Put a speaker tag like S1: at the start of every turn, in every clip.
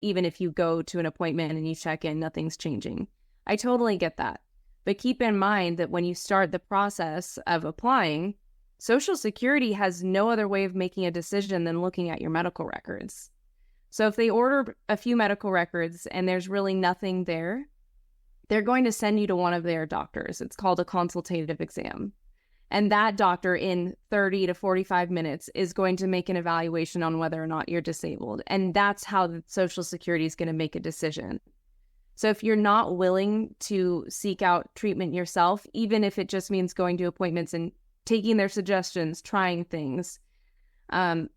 S1: even if you go to an appointment and you check in, nothing's changing. I totally get that. But keep in mind that when you start the process of applying, Social Security has no other way of making a decision than looking at your medical records. So if they order a few medical records and there's really nothing there, they're going to send you to one of their doctors. It's called a consultative exam. And that doctor in 30 to 45 minutes is going to make an evaluation on whether or not you're disabled. And that's how Social Security is going to make a decision. So if you're not willing to seek out treatment yourself, even if it just means going to appointments and taking their suggestions, trying things,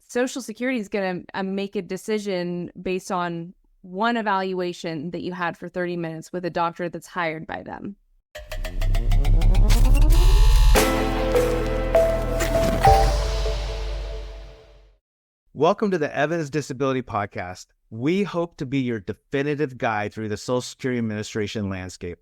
S1: Social Security is going to make a decision based on one evaluation that you had for 30 minutes with a doctor that's hired by them.
S2: Welcome to the Evans Disability Podcast. We hope to be your definitive guide through the Social Security Administration landscape.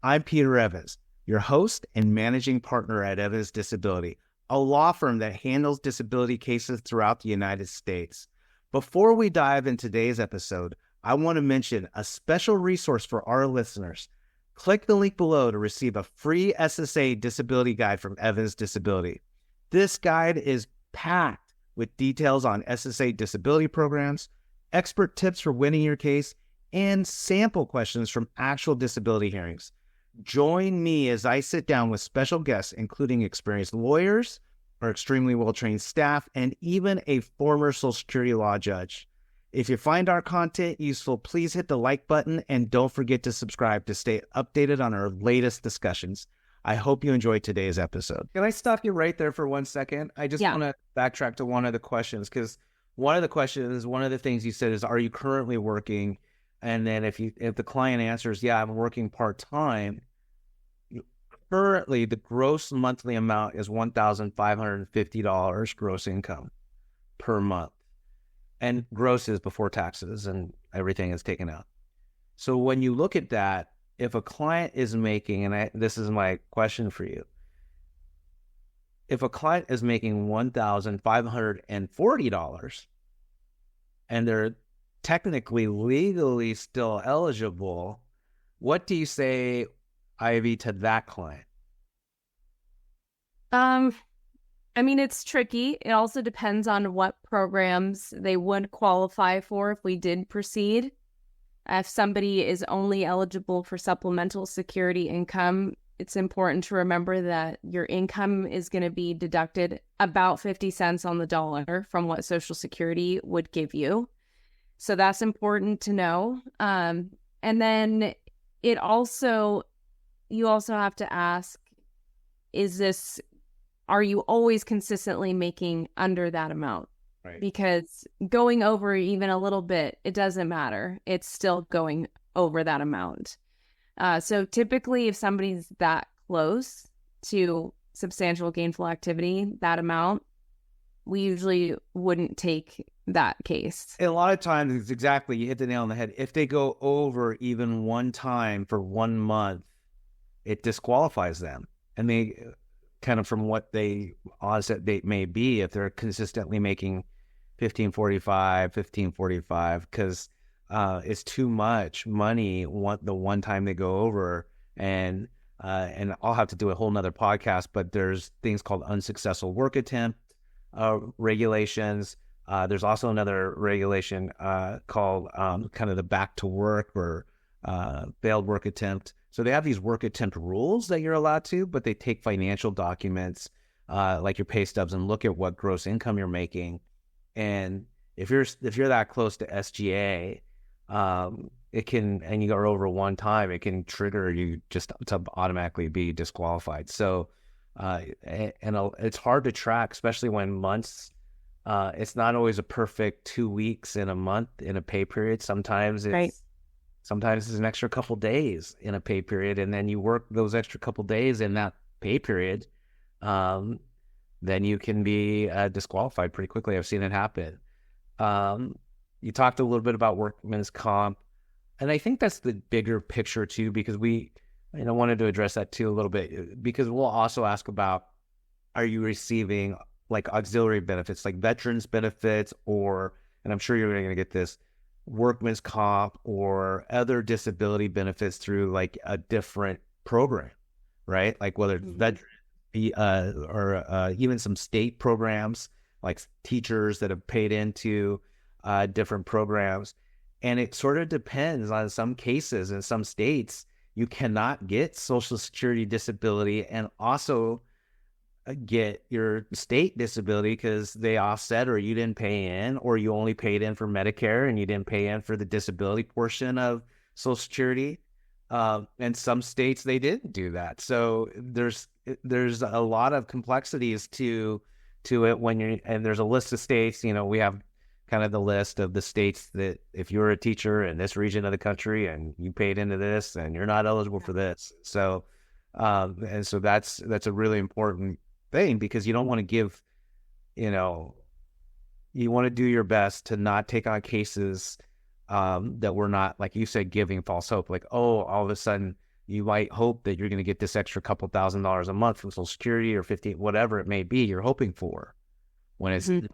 S2: I'm Peter Evans, your host and managing partner at Evans Disability, a law firm that handles disability cases throughout the United States. Before we dive into today's episode, I want to mention a special resource for our listeners. Click the link below to receive a free SSA disability guide from Evans Disability. This guide is packed with details on SSA disability programs, expert tips for winning your case, and sample questions from actual disability hearings. Join me as I sit down with special guests, including experienced lawyers, our extremely well-trained staff, and even a former Social Security law judge. If you find our content useful, please hit the like button and don't forget to subscribe to stay updated on our latest discussions. I hope you enjoyed today's episode. Can I stop you right there for 1 second? I just want to backtrack to one of the questions, because one of the things you said is, are you currently working? And then if the client answers, yeah, I'm working part-time, currently the gross monthly amount is $1,550 gross income per month. And gross is before taxes and everything is taken out. So when you look at that, if a client is making, and this is my question for you, if a client is making $1,540 and they're technically legally still eligible, what do you say, Ivy, to that client?
S1: It's tricky. It also depends on what programs they would qualify for if we did proceed. If somebody is only eligible for supplemental security income, it's important to remember that your income is going to be deducted about 50 cents on the dollar from what Social Security would give you. So that's important to know. And then you also have to ask, are you always consistently making under that amount?
S2: Right.
S1: Because going over even a little bit, it doesn't matter. It's still going over that amount. So typically, if somebody's that close to substantial gainful activity, that amount, we usually wouldn't take that case.
S2: And a lot of times, it's exactly, you hit the nail on the head. If they go over even one time for 1 month, it disqualifies them. And they kind of, from what they onset date may be, if they're consistently making $1,545, because it's too much money the one time they go over. And I'll have to do a whole nother podcast, but there's things called unsuccessful work attempt regulations. There's also another regulation called kind of the back to work or failed work attempt. So they have these work attempt rules that you're allowed to, but they take financial documents like your pay stubs and look at what gross income you're making. And if you're that close to SGA, it can, and you are over one time, it can trigger you just to automatically be disqualified. So, it's hard to track, especially when months. It's not always a perfect 2 weeks in a month in a pay period. Sometimes it's an extra couple days in a pay period, and then you work those extra couple days in that pay period. Then you can be disqualified pretty quickly. I've seen it happen. You talked a little bit about workman's comp, and I think that's the bigger picture too, because I wanted to address that too a little bit, because we'll also ask about, are you receiving like auxiliary benefits, like veterans benefits, and I'm sure you're going to get this, workman's comp or other disability benefits through like a different program, right? Like whether it's veteran or even some state programs, like teachers that have paid into different programs. And it sort of depends on some cases. In some states, you cannot get Social Security disability and also get your state disability because they offset, or you didn't pay in, or you only paid in for Medicare and you didn't pay in for the disability portion of Social Security. And some states, they didn't do that. So there's a lot of complexities to it and there's a list of states. We have kind of the list of the states that if you're a teacher in this region of the country and you paid into this, and you're not eligible for this. So and so that's a really important thing, because you don't want to give, you want to do your best to not take on cases that we're not, like you said, giving false hope. Like, oh, all of a sudden you might hope that you're going to get this extra couple $1,000s a month from Social Security or 50, whatever it may be, you're hoping for, when it's not there.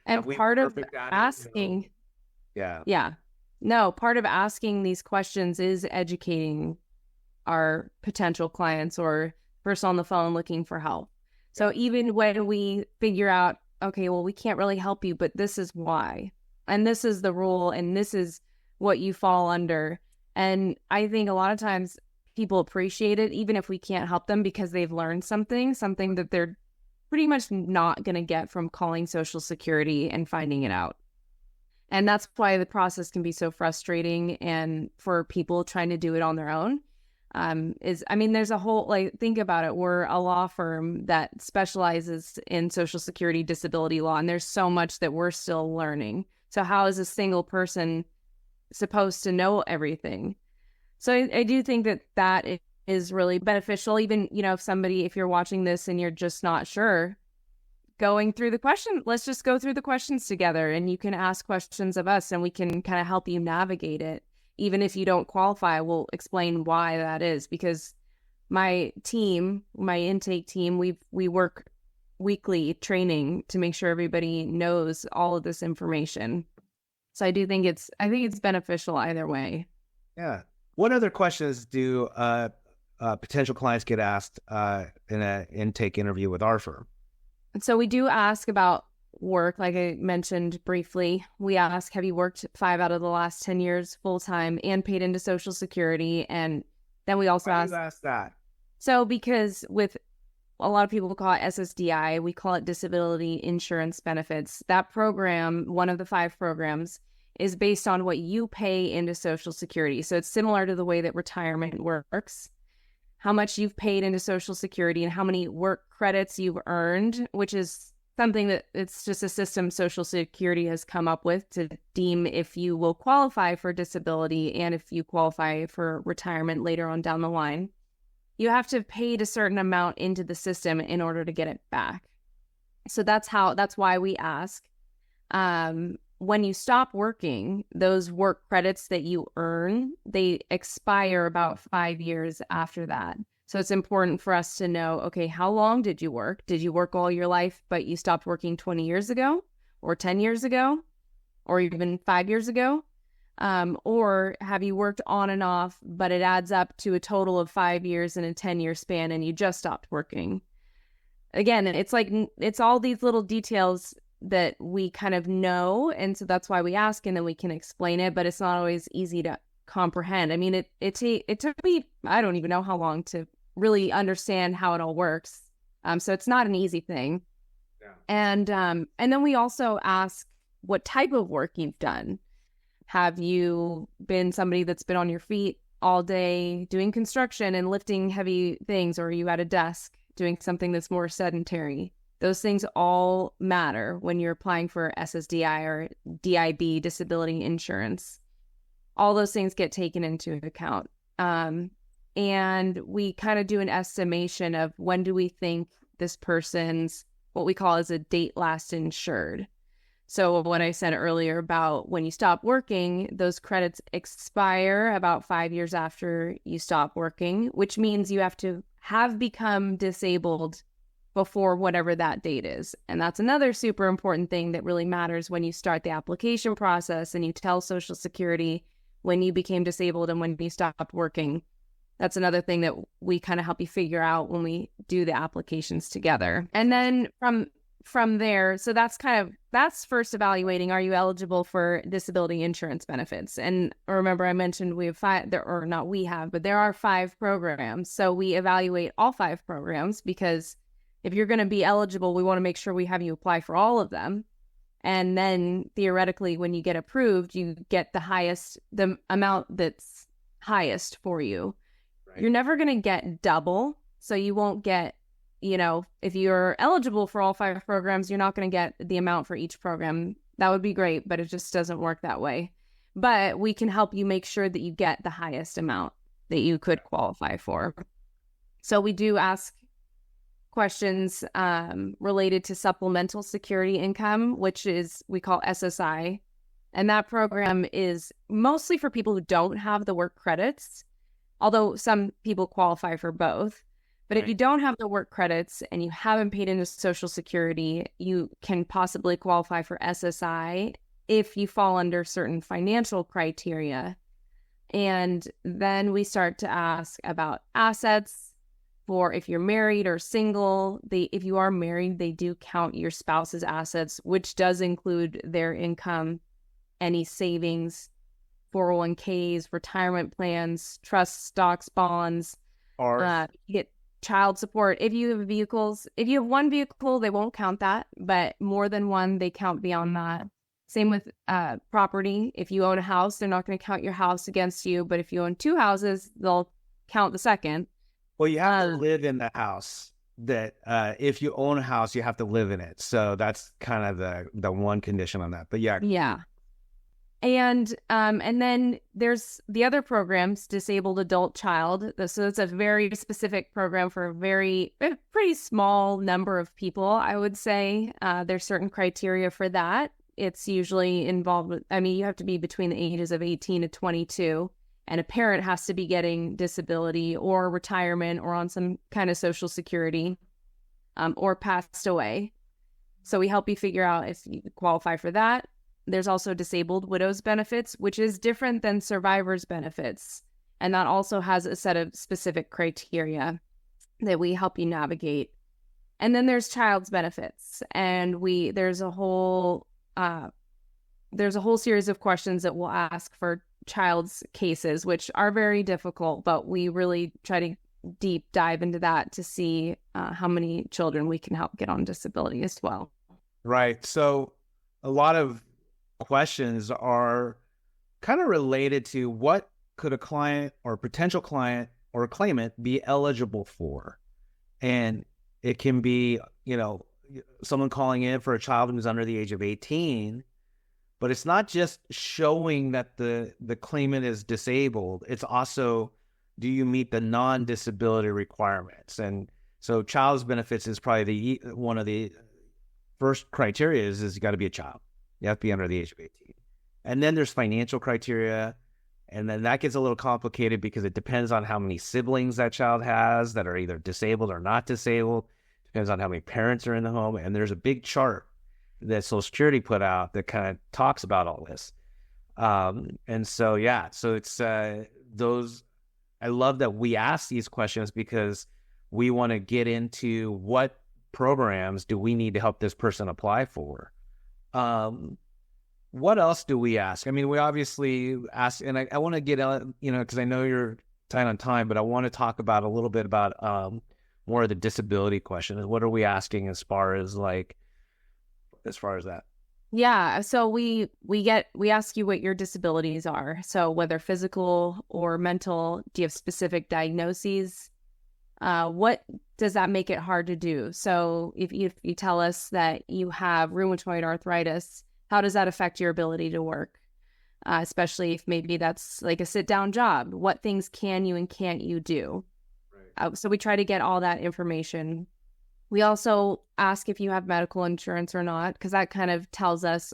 S1: And part of asking, part of asking these questions is educating our potential clients or person on the phone looking for help. So even when we figure out, okay, well, we can't really help you, but this is why, and this is the rule, and this is what you fall under. And I think a lot of times people appreciate it, even if we can't help them, because they've learned something that they're pretty much not going to get from calling Social Security and finding it out. And that's why the process can be so frustrating, and for people trying to do it on their own. There's a whole, think about it. We're a law firm that specializes in Social Security disability law, and there's so much that we're still learning. So how is a single person supposed to know everything? So I do think that is really beneficial. Even, if you're watching this and you're just not sure, going through the question, let's just go through the questions together, and you can ask questions of us and we can kind of help you navigate it. Even if you don't qualify, we'll explain why that is, because my intake team, we work weekly training to make sure everybody knows all of this information. So I do think it's beneficial either way.
S2: Yeah. What other questions do potential clients get asked in an intake interview with our firm?
S1: And so we do ask about work. Like I mentioned briefly, we ask, have you worked 5 out of the last 10 years full-time and paid into Social Security? And then we also
S2: ask that.
S1: So because with a lot of people call it SSDI, we call it Disability Insurance Benefits. That program, one of the 5 programs, is based on what you pay into Social Security. So it's similar to the way that retirement works. How much you've paid into Social Security and how many work credits you've earned, which is something that it's just a system Social Security has come up with to deem if you will qualify for disability and if you qualify for retirement later on down the line. You have to pay a certain amount into the system in order to get it back. So that's why we ask. When you stop working, those work credits that you earn, they expire about 5 years after that. So it's important for us to know, okay, how long did you work? Did you work all your life, but you stopped working 20 years ago or 10 years ago or even 5 years ago? Or have you worked on and off, but it adds up to a total of 5 years in a 10-year span and you just stopped working? Again, it's all these little details that we kind of know. And so that's why we ask, and then we can explain it, but it's not always easy to comprehend. I mean, it took me, I don't even know how long to really understand how it all works. So it's not an easy thing. Yeah. And then we also ask what type of work you've done. Have you been somebody that's been on your feet all day doing construction and lifting heavy things, or are you at a desk doing something that's more sedentary? Those things all matter when you're applying for SSDI or DIB, disability insurance. All those things get taken into account. And we kind of do an estimation of when do we think this person's, what we call as a date last insured. So what I said earlier about when you stop working, those credits expire about 5 years after you stop working, which means you have to have become disabled before whatever that date is. And that's another super important thing that really matters when you start the application process and you tell Social Security when you became disabled and when you stopped working. That's another thing that we kind of help you figure out when we do the applications together. And then from there, so that's first evaluating, are you eligible for disability insurance benefits? And remember, I mentioned we have there are 5 programs. So we evaluate all 5 programs, because if you're going to be eligible, we want to make sure we have you apply for all of them. And then theoretically, when you get approved, you get the amount that's highest for you. Right. You're never going to get double. So you won't get, if you're eligible for all 5 programs, you're not going to get the amount for each program. That would be great, but it just doesn't work that way. But we can help you make sure that you get the highest amount that you could qualify for. So we do ask questions related to supplemental security income, which we call SSI. And that program is mostly for people who don't have the work credits, although some people qualify for both. But if you don't have the work credits and you haven't paid into Social Security, you can possibly qualify for SSI if you fall under certain financial criteria. And then we start to ask about assets. For if you're married or single, if you are married, they do count your spouse's assets, which does include their income, any savings, 401ks, retirement plans, trusts, stocks, bonds. You get child support. If you have one vehicle, they won't count that, but more than one, they count beyond that. Same with property. If you own a house, they're not going to count your house against you, but if you own 2 houses, they'll count the second.
S2: Well, you have to live in the house. That if you own a house, you have to live in it. So that's kind of the one condition on that. But yeah.
S1: And then there's the other programs, disabled adult child. So it's a very specific program for a pretty small number of people, I would say. There's certain criteria for that. It's usually you have to be between the ages of 18 to 22. And a parent has to be getting disability or retirement or on some kind of Social Security or passed away. So we help you figure out if you qualify for that. There's also disabled widows benefits, which is different than survivors benefits. And that also has a set of specific criteria that we help you navigate. And then there's child's benefits. And there's a whole series of questions that we'll ask for child's cases, which are very difficult, but we really try to deep dive into that to see how many children we can help get on disability as well.
S2: Right. So a lot of questions are kind of related to what could a client or potential client or claimant be eligible for. And it can be, someone calling in for a child who's under the age of 18. But it's not just showing that the claimant is disabled. It's also, do you meet the non-disability requirements? And so child's benefits is probably one of the first criteria is you got to be a child. You have to be under the age of 18. And then there's financial criteria. And then that gets a little complicated because it depends on how many siblings that child has that are either disabled or not disabled. Depends on how many parents are in the home. And there's a big chart that Social Security put out that kind of talks about all this. And so, so it's those, I love that we ask these questions because we want to get into what programs do we need to help this person apply for. What else do we ask? I mean, we obviously ask, and I want to get, because I know you're tight on time, but I want to talk about a little bit about more of the disability question. What are we asking as far as that?
S1: Yeah. So we ask you what your disabilities are. So whether physical or mental, do you have specific diagnoses? What does that make it hard to do? So if you tell us that you have rheumatoid arthritis, how does that affect your ability to work? Especially if maybe that's like a sit-down job. What things can you and can't you do? Right. So we try to get all that information. We also ask if you have medical insurance or not, because that kind of tells us,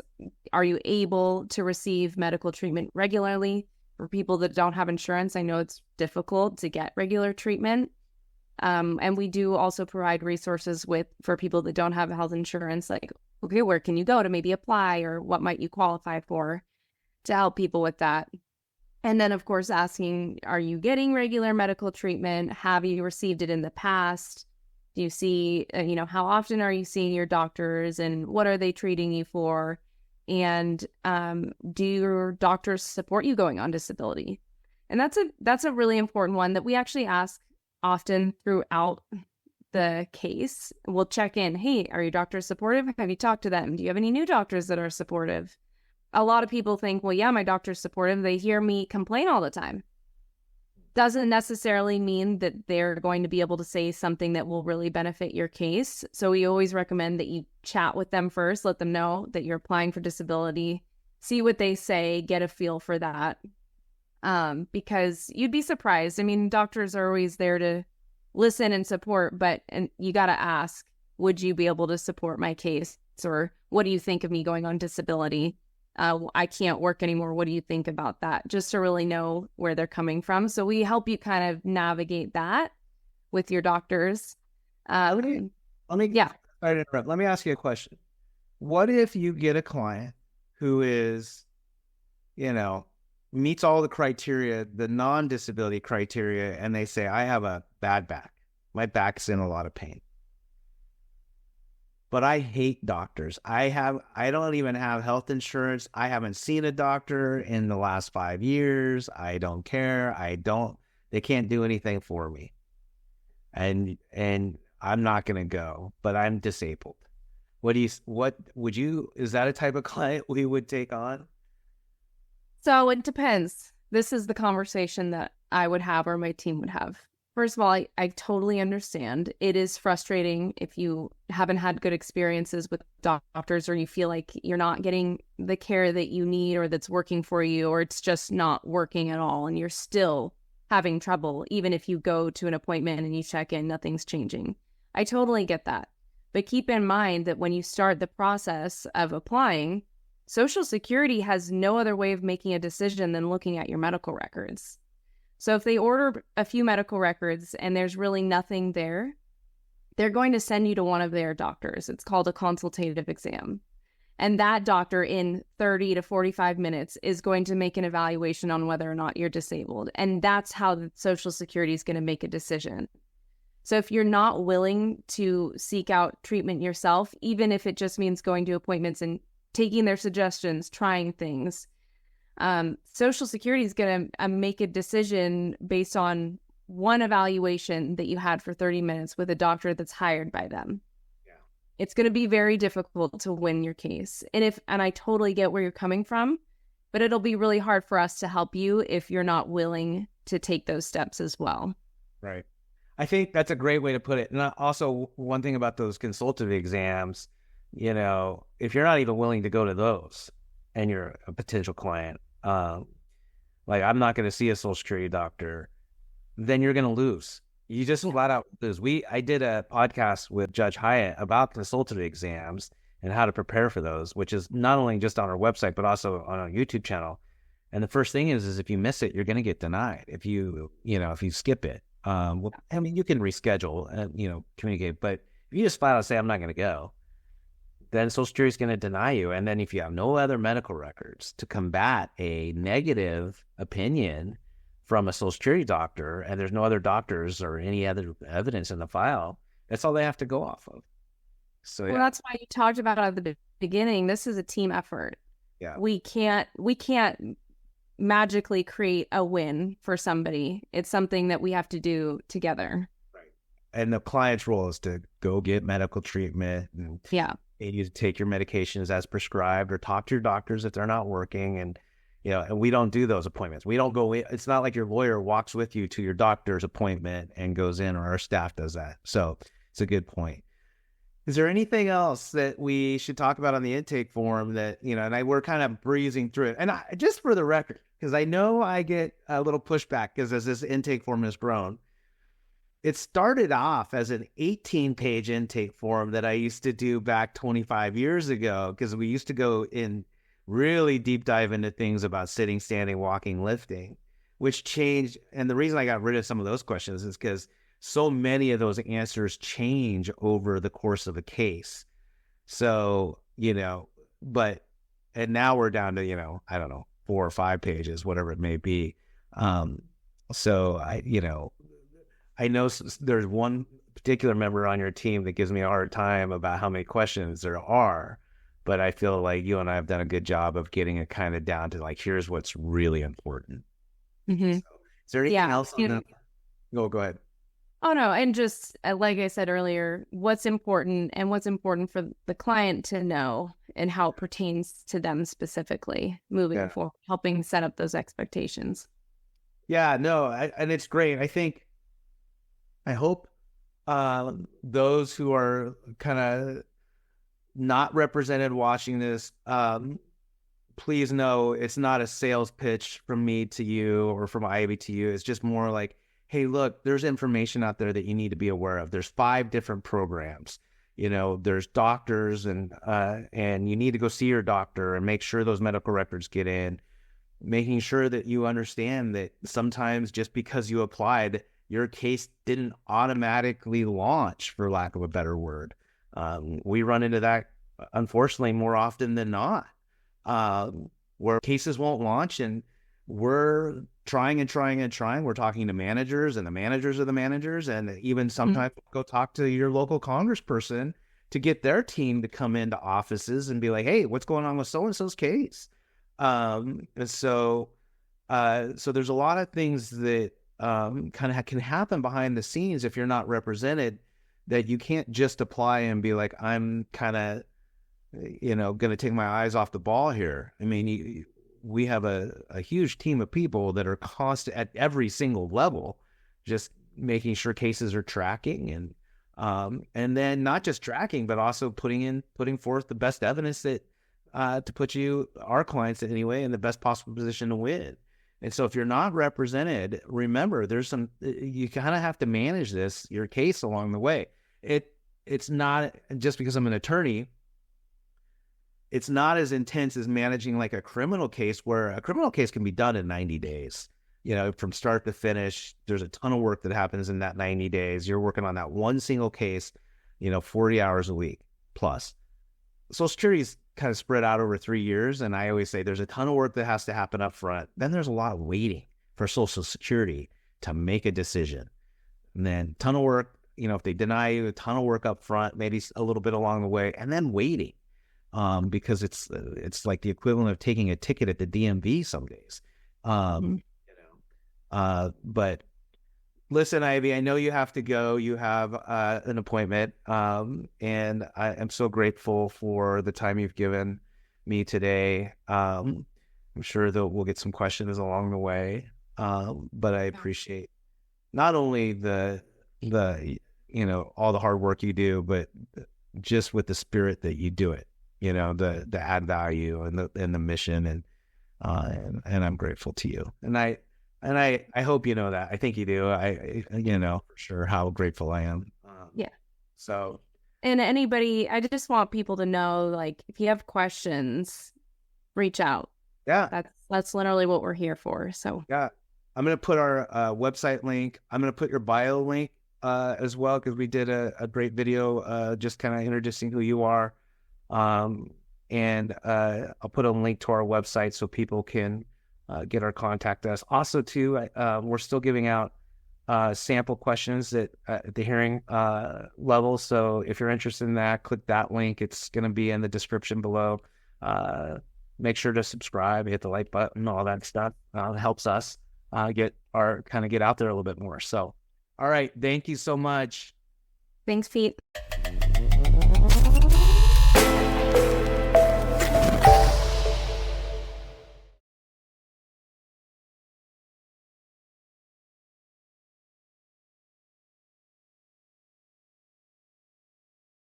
S1: are you able to receive medical treatment regularly? For people that don't have insurance, I know it's difficult to get regular treatment. And we do also provide resources for people that don't have health insurance, like, okay, where can you go to maybe apply, or what might you qualify for, to help people with that. And then, of course, asking, are you getting regular medical treatment? Have you received it in the past? Do you see, how often are you seeing your doctors, and what are they treating you for? And do your doctors support you going on disability? And that's a really important one that we actually ask often throughout the case. We'll check in. Hey, are your doctors supportive? Have you talked to them? Do you have any new doctors that are supportive? A lot of people think, well, yeah, my doctor's supportive. They hear me complain all the time. Doesn't necessarily mean that they're going to be able to say something that will really benefit your case. So we always recommend that you chat with them first, let them know that you're applying for disability, see what they say, get a feel for that. Because you'd be surprised. I mean, doctors are always there to listen and support, and you got to ask, would you be able to support my case? Or what do you think of me going on disability? I can't work anymore. What do you think about that? Just to really know where they're coming from. So we help you kind of navigate that with your doctors.
S2: Let me
S1: Yeah.
S2: Sorry to interrupt. Let me ask you a question. What if you get a client who is, meets all the criteria, the non-disability criteria, and they say, I have a bad back. My back's in a lot of pain. But I hate doctors. I don't even have health insurance. I haven't seen a doctor in the last 5 years. I don't care. They can't do anything for me. And I'm not going to go, but I'm disabled. Is that a type of client we would take on?
S1: So it depends. This is the conversation that I would have, or my team would have. First of all, I totally understand. It is frustrating if you haven't had good experiences with doctors, or you feel like you're not getting the care that you need, or that's working for you, or it's just not working at all, and you're still having trouble, even if you go to an appointment and you check in, nothing's changing. I totally get that. But keep in mind that when you start the process of applying, Social Security has no other way of making a decision than looking at your medical records. So if they order a few medical records and there's really nothing there, they're going to send you to one of their doctors. It's called a consultative exam. And that doctor in 30 to 45 minutes is going to make an evaluation on whether or not you're disabled. And that's how the Social Security is going to make a decision. So if you're not willing to seek out treatment yourself, even if it just means going to appointments and taking their suggestions, trying things, Social Security is going to make a decision based on one evaluation that you had for 30 minutes with a doctor that's hired by them. Yeah. It's going to be very difficult to win your case. And I totally get where you're coming from, but it'll be really hard for us to help you if you're not willing to take those steps as well.
S2: Right. I think that's a great way to put it. And also, one thing about those consultative exams, if you're not even willing to go to those and you're a potential client, like I'm not going to see a Social Security doctor, then you're going to lose. You just flat out lose. I did a podcast with Judge Hyatt about consultative exams and how to prepare for those, which is not only just on our website, but also on our YouTube channel. And the first thing is if you miss it, you're going to get denied. If you skip it, you can reschedule and, communicate, but if you just flat out say, I'm not going to go, then Social Security is going to deny you. And then if you have no other medical records to combat a negative opinion from a Social Security doctor, and there's no other doctors or any other evidence in the file, that's all they have to go off of. So,
S1: well, that's why you talked about at the beginning, this is a team effort.
S2: Yeah.
S1: We can't magically create a win for somebody. It's something that we have to do together.
S2: Right. And the client's role is to go get medical treatment and you to take your medications as prescribed, or talk to your doctors if they're not working. And, and we don't do those appointments. We don't go, it's not like your lawyer walks with you to your doctor's appointment and goes in, or our staff does that. So it's a good point. Is there anything else that we should talk about on the intake form that, we're kind of breezing through it? And just for the record, because I know I get a little pushback because as this intake form has grown, it started off as an 18-page intake form that I used to do back 25 years ago, because we used to go in really deep dive into things about sitting, standing, walking, lifting, which changed. And the reason I got rid of some of those questions is because so many of those answers change over the course of a case. So, and now we're down to, I don't know, 4 or 5 pages, whatever it may be. So I know there's one particular member on your team that gives me a hard time about how many questions there are, but I feel like you and I have done a good job of getting it kind of down to like, here's what's really important.
S1: Mm-hmm.
S2: So, is there anything else on that? Go ahead.
S1: Oh, no. And just like I said earlier, what's important and what's important for the client to know and how it pertains to them specifically moving forward, helping set up those expectations.
S2: Yeah, no, and it's great. I hope those who are kind of not represented watching this, please know it's not a sales pitch from me to you or from Ivy to you. It's just more like, hey, look, there's information out there that you need to be aware of. There's 5 different programs. There's doctors and you need to go see your doctor and make sure those medical records get in, making sure that you understand that sometimes just because you applied, your case didn't automatically launch, for lack of a better word. We run into that, unfortunately, more often than not, where cases won't launch, and we're trying and trying and trying. We're talking to managers and the managers of the managers, and even sometimes go talk to your local congressperson to get their team to come into offices and be like, hey, what's going on with so-and-so's case? And so there's a lot of things that kind of can happen behind the scenes if you're not represented, that you can't just apply and be like, I'm kind of, going to take my eyes off the ball here. I mean, we have a huge team of people that are constant at every single level, just making sure cases are tracking, and then not just tracking, but also putting forth the best evidence that to put our clients anyway, in the best possible position to win. And so if you're not represented, remember, you kind of have to manage your case along the way. It's not just because I'm an attorney. It's not as intense as managing like a criminal case, where a criminal case can be done in 90 days, from start to finish. There's a ton of work that happens in that 90 days. You're working on that one single case, 40 hours a week plus. Social Security is kind of spread out over 3 years. And I always say there's a ton of work that has to happen up front. Then there's a lot of waiting for Social Security to make a decision. And then a ton of work, if they deny you, a ton of work up front, maybe a little bit along the way, and then waiting. Because it's like the equivalent of taking a ticket at the DMV some days. But listen, Ivy, I know you have to go. You have an appointment, and I am so grateful for the time you've given me today. I'm sure that we'll get some questions along the way, but I appreciate not only the all the hard work you do, but just with the spirit that you do it. The add value and the mission, and I'm grateful to you. And I hope you know that. I think you do. I for sure how grateful I am.
S1: Yeah.
S2: So.
S1: And anybody, I just want people to know, like, if you have questions, reach out.
S2: Yeah.
S1: That's literally what we're here for. So.
S2: Yeah. I'm going to put our website link. I'm going to put your bio link as well, because we did a great video just kind of introducing who you are. And I'll put a link to our website so people can get our contact us. Also, too, we're still giving out sample questions at the hearing level. So if you're interested in that, click that link. It's going to be in the description below. Make sure to subscribe, hit the like button, all that stuff. It helps us get out there a little bit more. So, all right. Thank you so much.
S1: Thanks, Pete.